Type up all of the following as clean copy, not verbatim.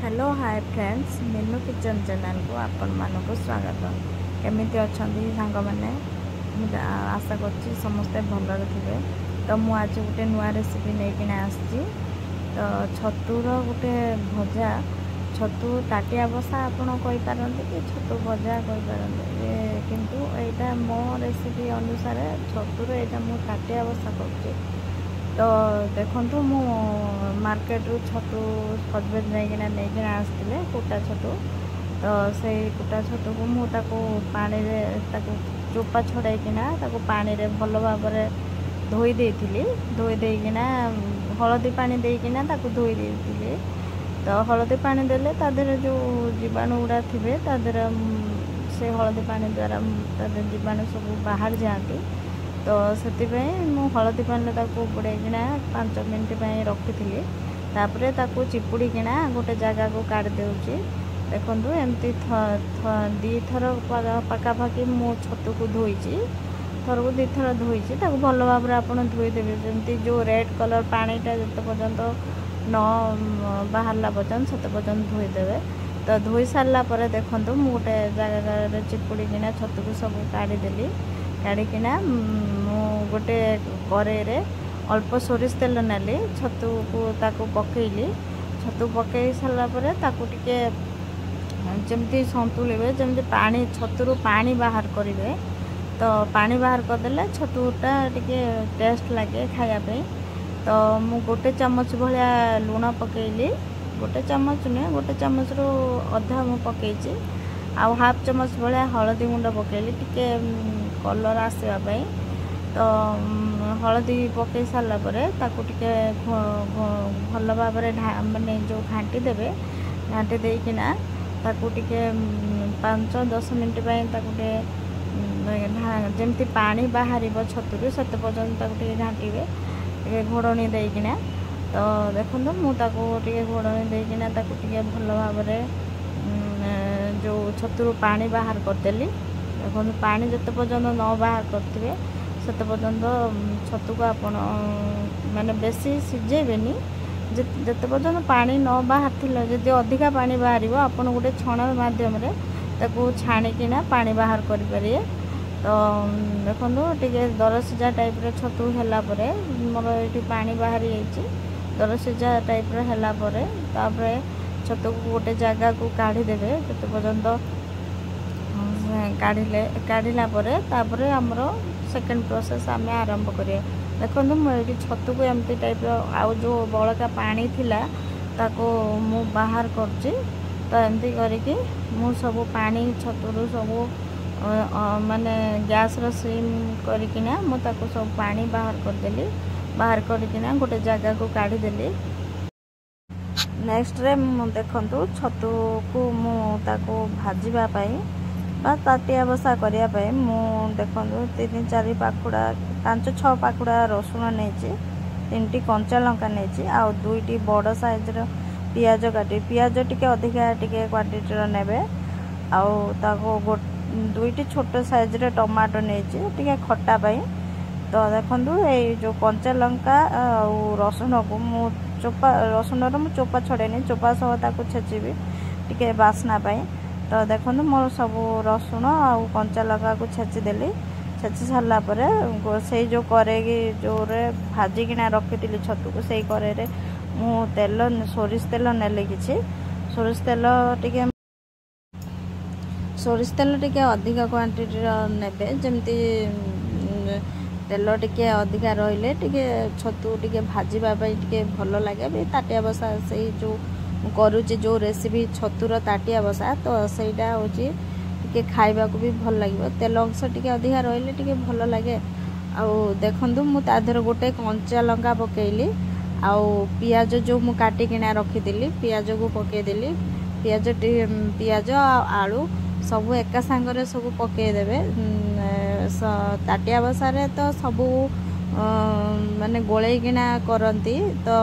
Hello hi friends Meenu kitchen channel को आपण मानक स्वागत। केमिति अछंती सांग माने आशा करछि समस्ते भलरे थिबे। तो मु आज गोटे नुआ रेसिपी नेकिना आछि। तो छतुर गोटे भजा छतु ताटिया बसा आपण कहि पारंती कि छतु भजा कहि पारंती किंतु एटा मो रेसिपी अनुसार छतुर एटा मु ताटिया बसा करछि। तो देखु मु मार्केट रु छतु सजबेज नहीं आसते कुटा छतु। तो से कुटा छतु को मुझे पानी रे चोपा छड़ाईकिना पानी रे भल भाव धोई देकिना हलदी पानी देकिना धोई देती। तो हलदी पानी देले तादेर जो जीवाणु गुड़ा थे तादेर से हलदी पानी द्वारा तादेर जीवाणु सब बाहर जाती। तो से हलदी पानी बुड़ेकिना 5 मिनट रखी तापरे ताकू चिपुड़ीकिना गोटे जगह को काढ़ देउची। देखो एमती दी थर पखापाखि मु छतु को धोईची थर को 2 थर धोईची भल भाव धोईदेवे जमी जो रेड कलर पानीटा जिते पर्यंत न बाहरला पर्यंत से पर्यंत धोईदेवे। तो धोई सारा पर देखो मु गोटे जगह चिपुड़ीकिना छतु को सब काढ़ीदेली। काढ़ीकिना गोटे कड़े अल्प सोरिष तेल नाली छतु को ताको पकेली। छतु पकई सारा पर ताको टिके जमती संतुलिबे जमती पानी छतुरु पानी बाहर करेंगे। तो पानी बाहर करदेले छतुटा टिके टेस्ट लगे खाया पे। तो मु गोटे चम्मच भलिया लूण पकेली। गोटे चम्मच नुहे गोटे चम्मच रु अधा मु पकेची। आउ हाफ चम्मच भलिया हलदी गुंड पकेली टिके कलर आसवाई। तो हलदी पकई सारा पर ताकू टिके भल भाव माने जो घाटी देवे घाटी देकिना ताकू टिके 5-10 मिनट ताकूटे जमती पानी बाहर छतुरु से पर्यंत घाटे टे घोड़नी देकिना। तो देखो मुझे घोड़नी देकिना भल भाव जो छतुरु पानी बाहर करदेली। देखो पानी जिते पर्यंत न बाहर करते से पर्यंत छतु को आपण माने बेसी सिझेबेनी जिते पर्यंत पानी न बाहर थिला जदि अधिका पानी बाहर आपन गोटे छण माध्यम छाणिकिना पानी बाहर करें। तो देखो टे दर सिझा टाइप छतु है मोर ये पानी बाहर दर सिझा टाइप है छतु को गोटे जगह को काढ़ीदेवे जिते पर्यंत काढ़ला पर आमर सेकेंड प्रोसेस आम आरंभ करिए। देखो मुझे छतु को एमती टाइप आउ जो बड़का पानी थिला ताको मु बाहर करची। तो एमती करके मु सब पानी छतुरु सब माने गैस रो सिम करिकिना मु ताको सब पानी बाहर करदेली। बाहर करिकिना गोटे जगह को काढ़ीदेली। नेक्स्ट रे देखो छतु को मु ताको भाजीबा पाई बा ताटिया बसा करने मु देखो 3-4 पाखुड़ा 5-6 पाखुड़ा रसुण नहीं 3टी कंचा लंका नहीं आउ 2टी बड़ साइज पियाज काटी पियाज टिके अधिका टिके क्वांटिटी नेबे आउ ताको 2टी छोट साइज टमाटो नहीं टिके खट्टा पाई। तो देखो ये जो कंचा लंका आउ रसुण को मु चोपा रसुण मु चोपा छड़ेनी चोपा सह ताको छेचिबी टिके बास्ना पाई। तो देखो मोर सब रसुण आउ कंचा लंका को छेचिदेली। छेची सारा पर से जो करेगी जो भाजिकिना रखी छतु को से करे मु तेल सोरिष तेल नेली किछि सोरिष तेल टिके अधिका क्वांटिटी नेबे जमती तेल टिके अधिका रहिले टिके छतु टिके भाजीबा पई टिके भल लागे भी ताटिया बसा से जो करूची जो रेसिपी छतुर ताटिया बसा। तो सेटा होची टिके खाइबा को भी भल लागिबो तेल अंश टिके अधिका रहिले टिके भल लागे। आउ देखंतु मु ताधर गोटे कंचा लंका पकेइली आउ पियाज जो मु काटी किना रखी दिली पियाज को पके देली। पियाज आलू सब एका सांगरे सब पके देबे। ताटिया बसारे तो सबू माने गोलैकिना करती तो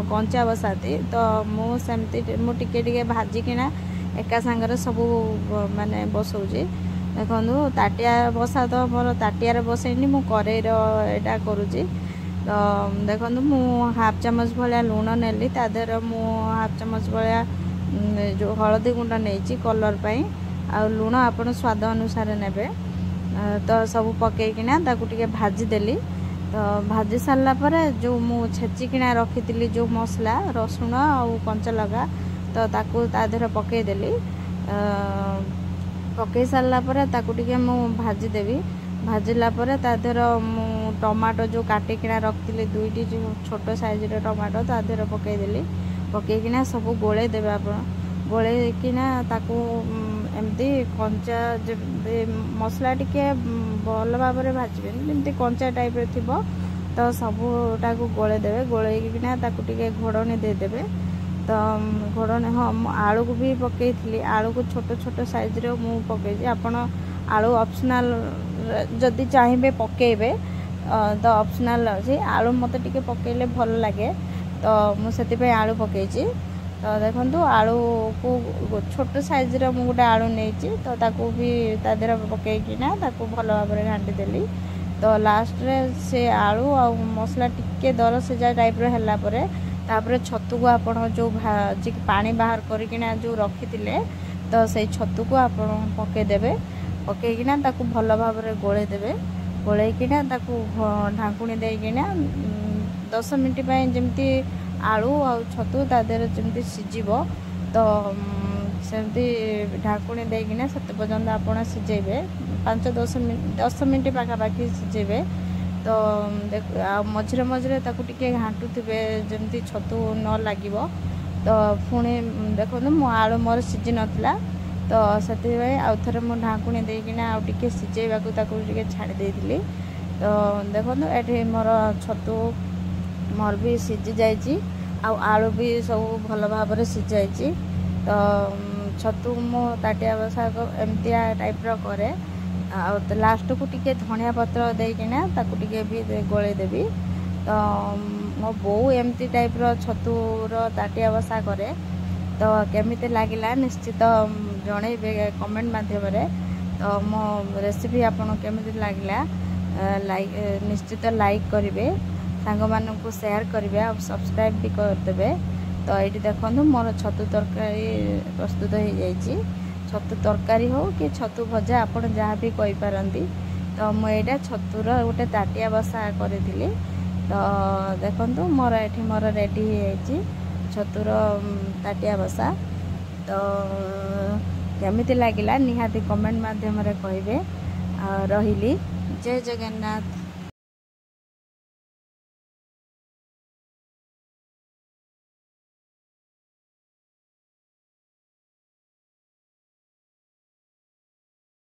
कंचा बसाती। तो मु टिके भाजिकिना एका सांगरे सब माने बसौची। देखो ताटिया बसा तो मोर ताटिया बसैनी मु करेर एटा करूची। तो देखो मु हाफ चम्मच भाया लुण नेली तादेर मु हाफ चम्मच भाया जो हलदी गुंड नहीं कलर पाई आ लुण आपण स्वाद अनुसार नेबे तो सब पकईकिना ताकू भाजीदेली तो भाजी सारा पर जो मु छेचिकिना रखी जो मसला रसुण और कंचा लगा तो ताकू तादेह पकईदेली पकई सारा पर ताकू मु भाजीदेवी भाजिला पर तादेह मु टमाटो जो काटिकिना रखी दुईटी जो छोट साइज टमाटो तादेह पकईदेली पकईकिना सब गोले देवे आप गोलैकिना ताकू एमती कंचा मसला टिके भल भाव में भाजबे जमी कंचा टाइप थी तो सबूटा गोले देवे गोलैकिना ताकू टिके घोड़नी देदेवे तो घोड़नी हाँ आलू को भी पकई आलू को छोट छोट साइज रे मु पकई आपण आलू ऑप्शनल जदि चाहिए पकेबे तो ऑप्शनल अच्छे आलू मत टिके पकेले भल लगे तो मुझे आलू पकई तो देखो आलू को छोट साइज रे मु गोटे आलू नहीं तो ताकू भी तादेह पकईकिना ताकू भल भाव में घाटी देली तो लास्ट रे से आलू आ मसला टिके दर सीजा टाइप है तापर छतु को आप जो भाजी पानी बाहर करकिना जो रखी तो से छतु को आप पकईदेवे पकईकिना ताकू भल भाव में गोले देवे गोलैकिना ताकू ढांकुणी देकिना 10 मिनट जमती आलू आ छतु तादेह जमती सीझब तो सेमती ढांकुणी देकिना से पर्यंत आप सीझेबे 5-10 मिनट पाखापाखि सीझेबे तो मझे मझे टिके घाटुवे जमती छतु न लगे तो पुणी देखो मो आलू मोर सीझी नाला तो से आउ थे मु ढांकुणी देकिना आउ टिके सीझेबा छाड़ी देती तो देखो ये मोर छतु मोर भी सीझी जाइए आलू भी सब भल भाव में सीझाई तो छतु मु ताटिया बसा एमती टाइप रे लास्ट को टिके धनिया पत्र देकिना ताकू टिके भी गोले देवी तो मो बो एमती टाइप छतुर ताटिया बसा करे तो केमिति लागिला निश्चित जणेबे कमेंट माध्यम तो मो रेसिपी आपन केमिति लागिला निश्चित लाइक करेंगे सांग मानू शेयर करेंगे और सब्सक्राइब भी करदे तो ये देखो मोर छतु तरकारी प्रस्तुत हो जाइए छतु तरकारी हो कि छतु भजा आपड़ जहाँ भी कहींपारती तो मुझे छतुर गोटे ताटिया बसा करी तो देखो मोर रेडी हो छतुर ताटिया बसा तो केमिति लागिला निहाती कमेंट माध्यम कहे रही जय जगन्नाथ।